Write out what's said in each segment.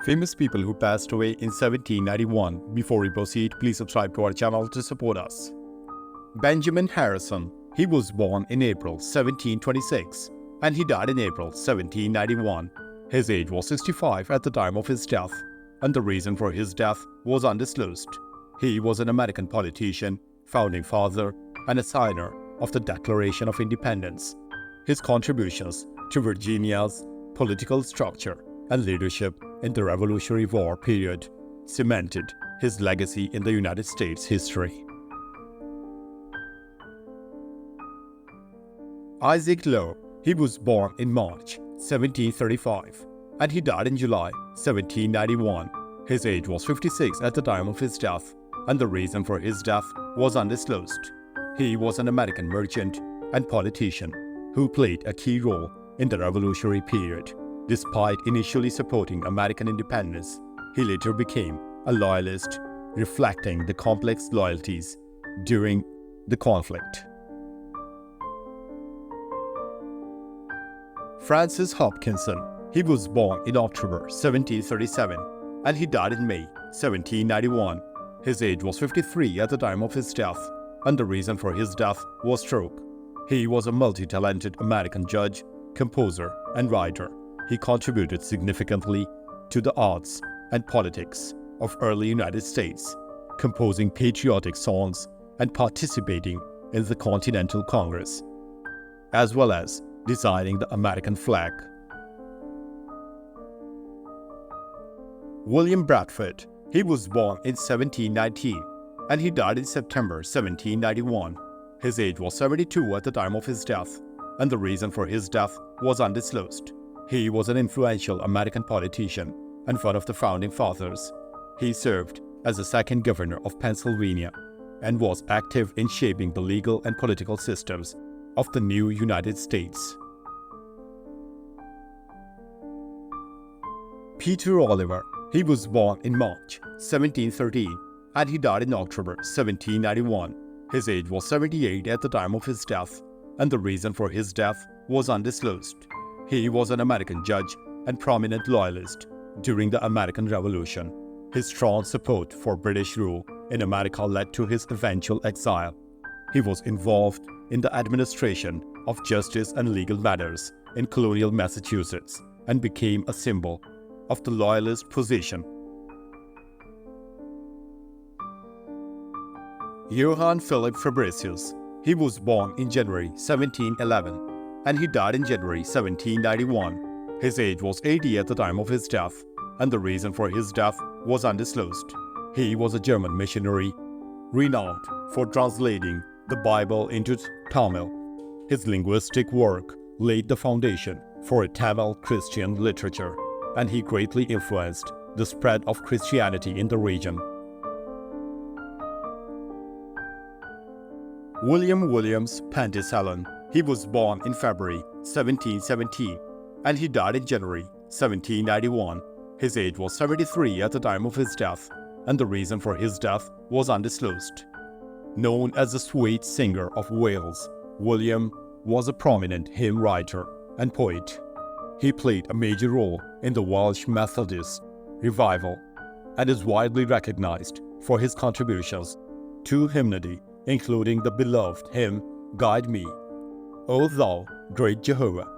Famous people who passed away in 1791. Before we proceed, please subscribe to our channel to support us. Benjamin Harrison. He was born in April 1726 and he died in April 1791. His age was 65 at the time of his death, and the reason for his death was undisclosed. He was an American politician, founding father, and a signer of the Declaration of Independence. His contributions to Virginia's political structure and leadership in the Revolutionary War period cemented his legacy in the United States history. Isaac Low. He was born in March 1735 and he died in July 1791. His age was 56 at the time of his death, and the reason for his death was undisclosed. He was an American merchant and politician who played a key role in the Revolutionary period. Despite initially supporting American independence, he later became a loyalist, reflecting the complex loyalties during the conflict. Francis Hopkinson. He was born in October 1737 and he died in May 1791. His age was 53 at the time of his death, and the reason for his death was stroke. He was a multi-talented American judge, composer, and writer. He contributed significantly to the arts and politics of early United States, composing patriotic songs and participating in the Continental Congress, as well as designing the American flag. William Bradford. He was born in 1719 and he died in September 1791. His age was 72 at the time of his death, and the reason for his death was undisclosed. He was an influential American politician and one of the founding fathers. He served as the second governor of Pennsylvania and was active in shaping the legal and political systems of the new United States. Peter Oliver. He was born in March 1713 and he died in October 1791. His age was 78 at the time of his death, and the reason for his death was undisclosed. He was an American judge and prominent loyalist during the American Revolution. His strong support for British rule in America led to his eventual exile. He was involved in the administration of justice and legal matters in colonial Massachusetts and became a symbol of the loyalist position. Johann Philipp Fabricius. He was born in January 1711 and he died in January 1791. His age was 80 at the time of his death, and the reason for his death was undisclosed. He was a German missionary, renowned for translating the Bible into Tamil. His linguistic work laid the foundation for a Tamil Christian literature, and he greatly influenced the spread of Christianity in the region. William Williams Pentesillan. He was born in February 1717 and he died in January 1791. His age was 73 at the time of his death, and the reason for his death was undisclosed. Known as the Sweet Singer of Wales, William was a prominent hymn writer and poet. He played a major role in the Welsh Methodist revival and is widely recognized for his contributions to hymnody, including the beloved hymn, Guide Me, O Thou Great Jehovah.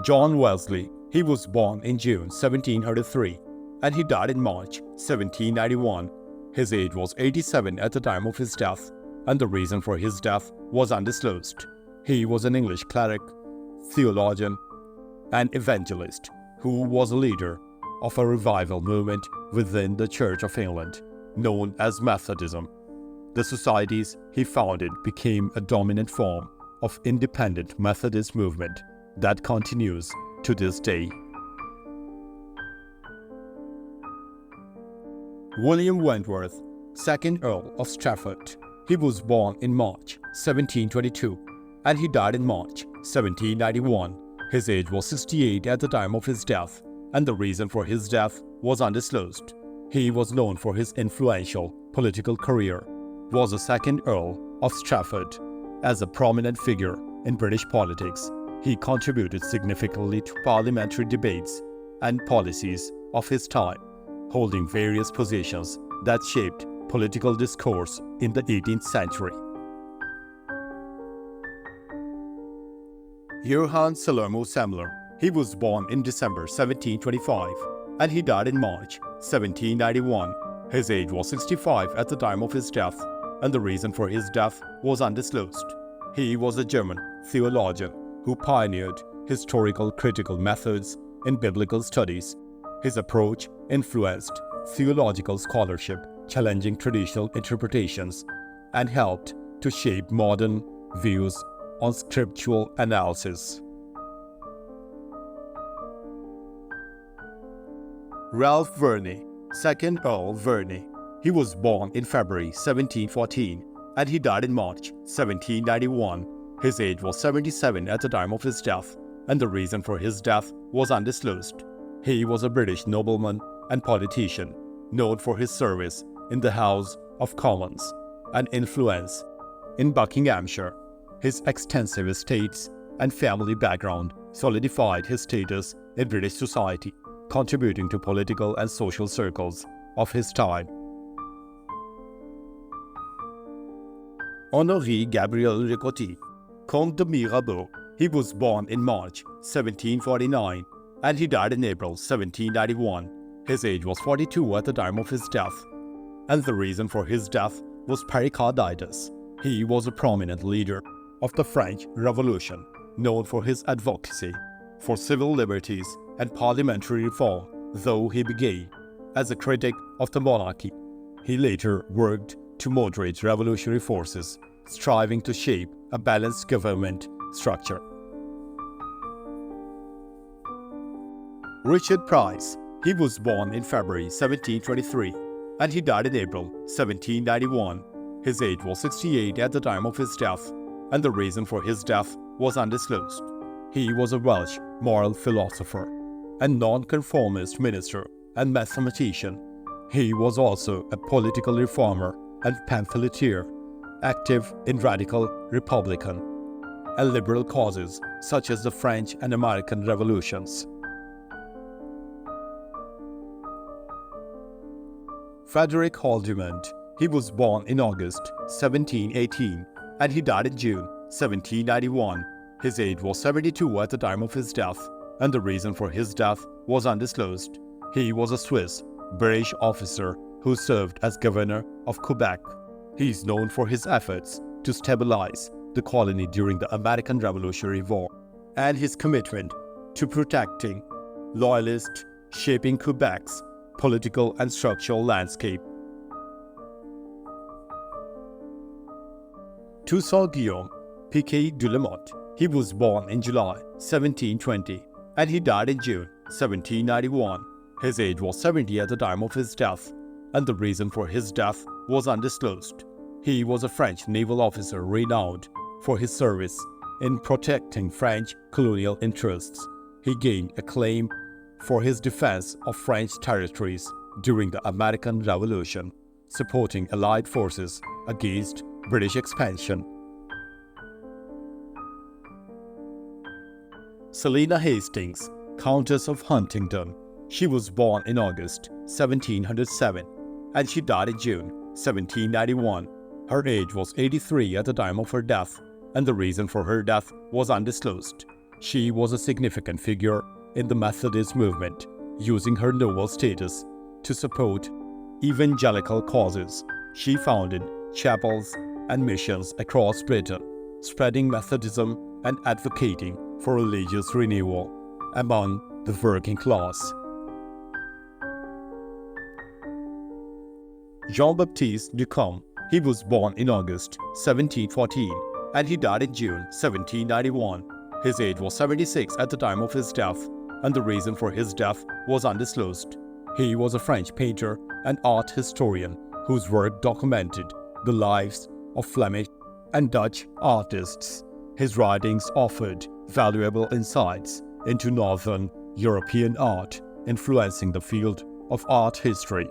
John Wesley. He was born in June 1703 and he died in March 1791. His age was 87 at the time of his death, and the reason for his death was undisclosed. He was an English cleric, theologian, and evangelist who was a leader of a revival movement within the Church of England, known as Methodism. The societies he founded became a dominant form of independent Methodist movement that continues to this day. William Wentworth, 2nd Earl of Strafford. He was born in March 1722 and he died in March 1791. His age was 68 at the time of his death, and the reason for his death was undisclosed. He was known for his influential political career, was the 2nd Earl of Strafford. As a prominent figure in British politics, He contributed significantly to parliamentary debates and policies of his time, holding various positions that shaped political discourse in the 18th century. Johann Salermo Semler. He was born in December 1725 and he died in March 1791. His age was 65 at the time of his death, and the reason for his death was undisclosed. He was a German theologian who pioneered historical critical methods in biblical studies. His approach influenced theological scholarship, challenging traditional interpretations, and helped to shape modern views on scriptural analysis. Ralph Verney, 2nd Earl Verney. He was born in February 1714 and he died in March 1791. His age was 77 at the time of his death, and the reason for his death was undisclosed. He was a British nobleman and politician, known for his service in the House of Commons and influence in Buckinghamshire. His extensive estates and family background solidified his status in British society, contributing to political and social circles of his time. Honoré Gabriel Ricotti, Comte de Mirabeau. He was born in March 1749 and he died in April 1791. His age was 42 at the time of his death, and the reason for his death was pericarditis. He was a prominent leader of the French Revolution, known for his advocacy for civil liberties and parliamentary reform. Though he began as a critic of the monarchy, he later worked to moderate revolutionary forces, striving to shape a balanced government structure. Richard Price. He was born in February 1723 and he died in April 1791. His age was 68 at the time of his death, and the reason for his death was undisclosed. He was a Welsh moral philosopher and nonconformist minister and mathematician. He was also a political reformer and pamphleteer, active in radical republican and liberal causes such as the French and American revolutions. Frederick Haldimand. He was born in August 1718 and he died in June 1791. His age was 72 at the time of his death, and the reason for his death was undisclosed. He was a Swiss British officer who served as governor of Quebec. He is known for his efforts to stabilize the colony during the American Revolutionary War and his commitment to protecting loyalists, shaping Quebec's political and structural landscape. Toussaint Guillaume Piquet de la Motte. He was born in July 1720 and he died in June 1791. His age was 70 at the time of his death, and the reason for his death was undisclosed. He was a French naval officer renowned for his service in protecting French colonial interests. He gained acclaim for his defense of French territories during the American Revolution, supporting Allied forces against British expansion. Selina Hastings, Countess of Huntingdon. She was born in August 1707 and she died in June 1791. Her age was 83 at the time of her death, and the reason for her death was undisclosed. She was a significant figure in the Methodist movement, using her noble status to support evangelical causes. She founded chapels and missions across Britain, spreading Methodism and advocating for religious renewal among the working class. Jean-Baptiste Ducombe. He was born in August 1714 and he died in June 1791. His age was 76 at the time of his death, and the reason for his death was undisclosed. He was a French painter and art historian whose work documented the lives of Flemish and Dutch artists. His writings offered valuable insights into Northern European art, influencing the field of art history.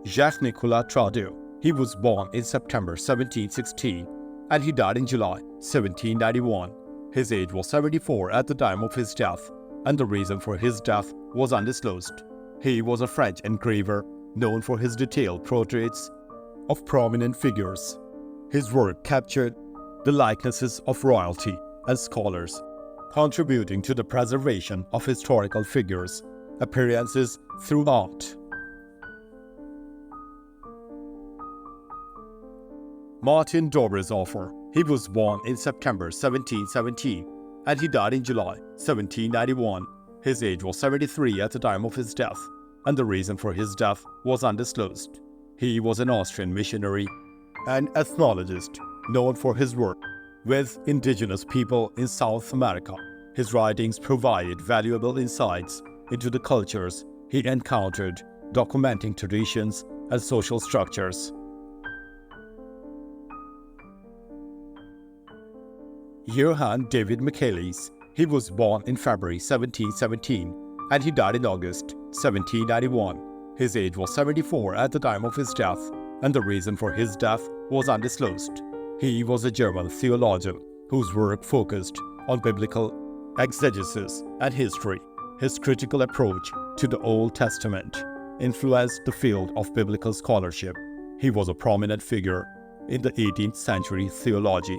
Jacques-Nicolas Tradeau. He was born in September 1716 and he died in July 1791. His age was 74 at the time of his death, and the reason for his death was undisclosed. He was a French engraver known for his detailed portraits of prominent figures. His work captured the likenesses of royalty and scholars, contributing to the preservation of historical figures' appearances through art. Martin Dobrizhoffer. He was born in September 1717 and he died in July 1791. His age was 73 at the time of his death, and the reason for his death was undisclosed. He was an Austrian missionary and ethnologist known for his work with indigenous people in South America. His writings provided valuable insights into the cultures he encountered, documenting traditions and social structures. Johann David Michaelis. He was born in February 1717 and he died in August 1791. His age was 74 at the time of his death, and the reason for his death was undisclosed. He was a German theologian whose work focused on biblical exegesis and history. His critical approach to the Old Testament influenced the field of biblical scholarship. He was a prominent figure in the 18th century theology.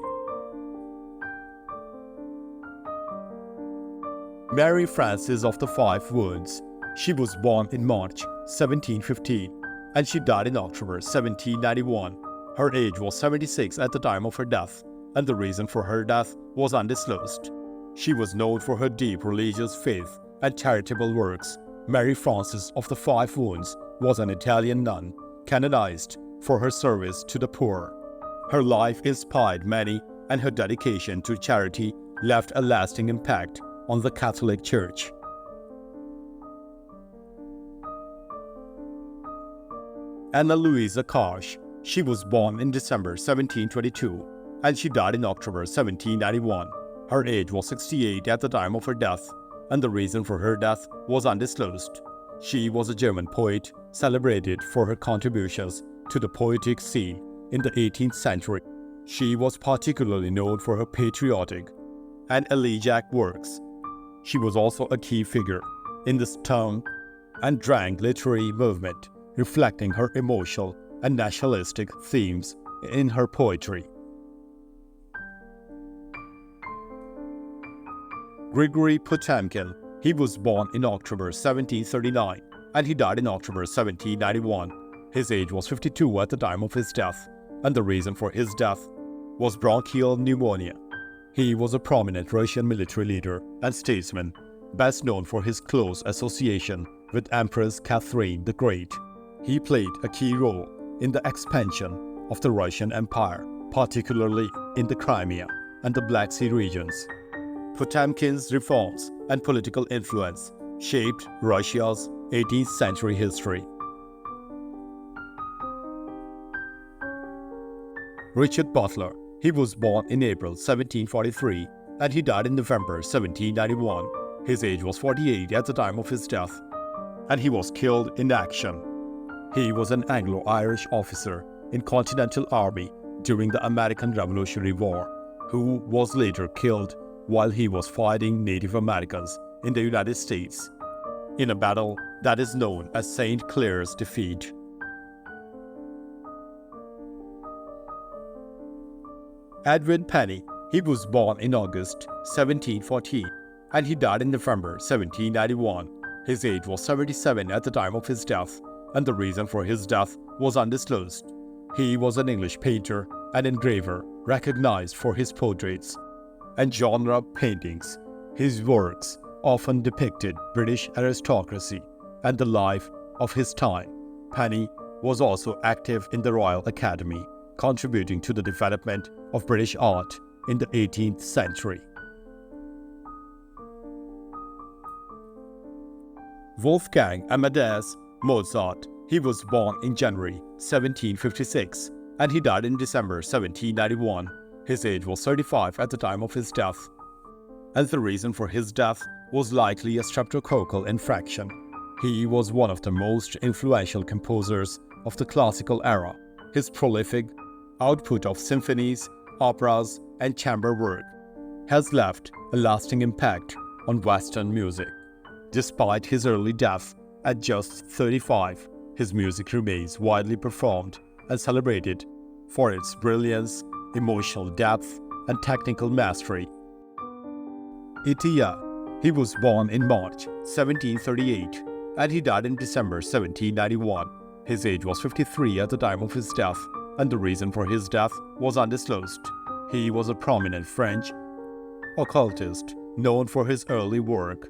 Mary Frances of the Five Wounds. She was born in March 1715 and she died in October 1791. Her age was 76 at the time of her death, and the reason for her death was undisclosed. She was known for her deep religious faith and charitable works. Mary Frances of the Five Wounds was an Italian nun, canonized for her service to the poor. Her life inspired many, and her dedication to charity left a lasting impact on the Catholic Church. Anna Louisa Karsh. She was born in December 1722 and she died in October 1791. Her age was 68 at the time of her death, and the reason for her death was undisclosed. She was a German poet celebrated for her contributions to the poetic scene in the 18th century. She was particularly known for her patriotic and elegiac works. She was also a key figure in the Sturm and Drang literary movement, reflecting her emotional and nationalistic themes in her poetry. Grigory Potemkin. He was born in October 1739 and he died in October 1791. His age was 52 at the time of his death, and the reason for his death was bronchial pneumonia. He was a prominent Russian military leader and statesman, best known for his close association with Empress Catherine the Great. He played a key role in the expansion of the Russian Empire, particularly in the Crimea and the Black Sea regions. Potemkin's reforms and political influence shaped Russia's 18th century history. Richard Butler. He was born in April 1743 and he died in November 1791. His age was 48 at the time of his death, and he was killed in action. He was an Anglo-Irish officer in Continental Army during the American Revolutionary War, who was later killed while he was fighting Native Americans in the United States in a battle that is known as St. Clair's defeat. Edwin Penny. He was born in August 1714 and he died in November 1791. His age was 77 at the time of his death, and the reason for his death was undisclosed. He was an English painter and engraver recognized for his portraits and genre paintings. His works often depicted British aristocracy and the life of his time. Penny was also active in the Royal Academy, contributing to the development of British art in the 18th century. Wolfgang Amadeus Mozart. He was born in January 1756 and he died in December 1791. His age was 35 at the time of his death, and the reason for his death was likely a streptococcal infection. He was one of the most influential composers of the classical era. His prolific output of symphonies operas, and chamber work, has left a lasting impact on Western music. Despite his early death at just 35, his music remains widely performed and celebrated for its brilliance, emotional depth, and technical mastery. Itaiah. He was born in March 1738 and he died in December 1791. His age was 53 at the time of his death, and the reason for his death was undisclosed. He was a prominent French occultist known for his early work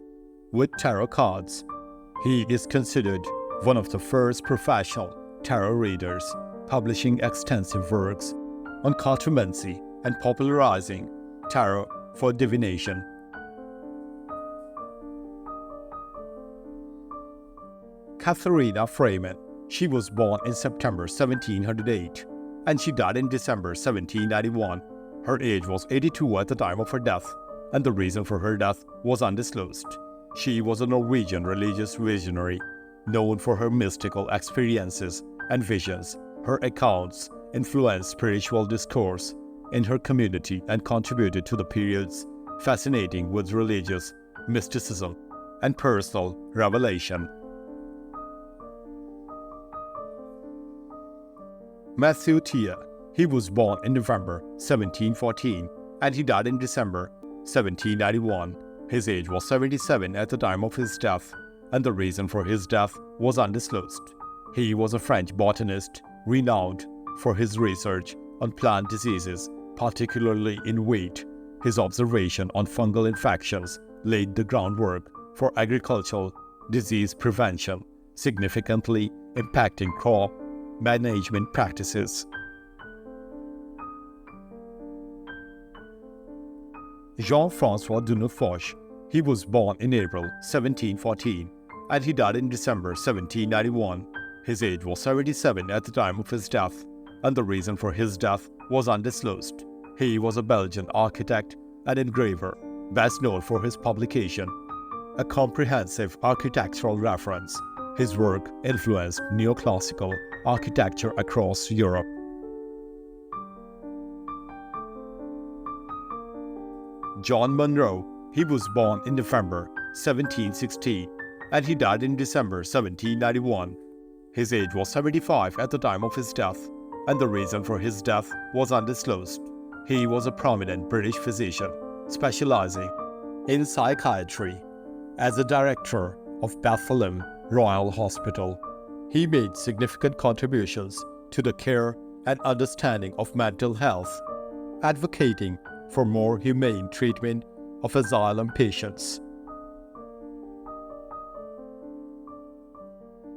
with tarot cards. He is considered one of the first professional tarot readers, publishing extensive works on cartomancy and popularizing tarot for divination. Katharina Freeman. She was born in September 1708 and she died in December 1791. Her age was 82 at the time of her death, and the reason for her death was undisclosed. She was a Norwegian religious visionary, known for her mystical experiences and visions. Her accounts influenced spiritual discourse in her community and contributed to the period's fascinating with religious mysticism and personal revelation. Matthew Thier. He was born in November 1714 and he died in December 1791. His age was 77 at the time of his death, and the reason for his death was undisclosed. He was a French botanist renowned for his research on plant diseases, particularly in wheat. His observation on fungal infections laid the groundwork for agricultural disease prevention, significantly impacting crop management practices. Jean-François Dunefoche. He was born in April 1714 and he died in December 1791. His age was 77 at the time of his death, and the reason for his death was undisclosed. He was a Belgian architect and engraver, best known for his publication, A Comprehensive Architectural Reference. His work influenced neoclassical architecture across Europe. John Munro. He was born in November 1716 and he died in December 1791. His age was 75 at the time of his death, and the reason for his death was undisclosed. He was a prominent British physician specializing in psychiatry. As a director of Bethlehem Royal Hospital, he made significant contributions to the care and understanding of mental health, advocating for more humane treatment of asylum patients.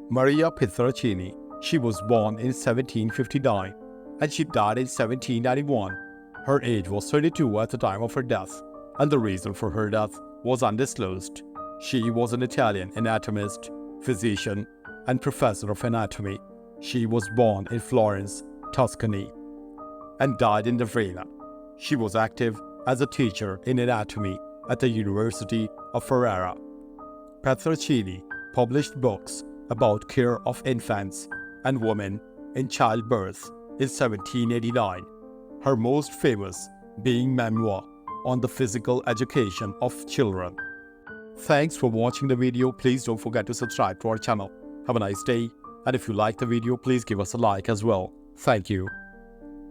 Maria Pietracini. She was born in 1759 and she died in 1791. Her age was 32 at the time of her death, and the reason for her death was undisclosed. She was an Italian anatomist, physician, and professor of anatomy. She was born in Florence, Tuscany, and died in Ravenna. She was active as a teacher in anatomy at the University of Ferrara. Pietracini published books about care of infants and women in childbirth in 1789, her most famous being Memoir on the Physical Education of Children. Thanks for watching the video. Please don't forget to subscribe to our channel. Have a nice day, and if you like the video, please give us a like as well. Thank you.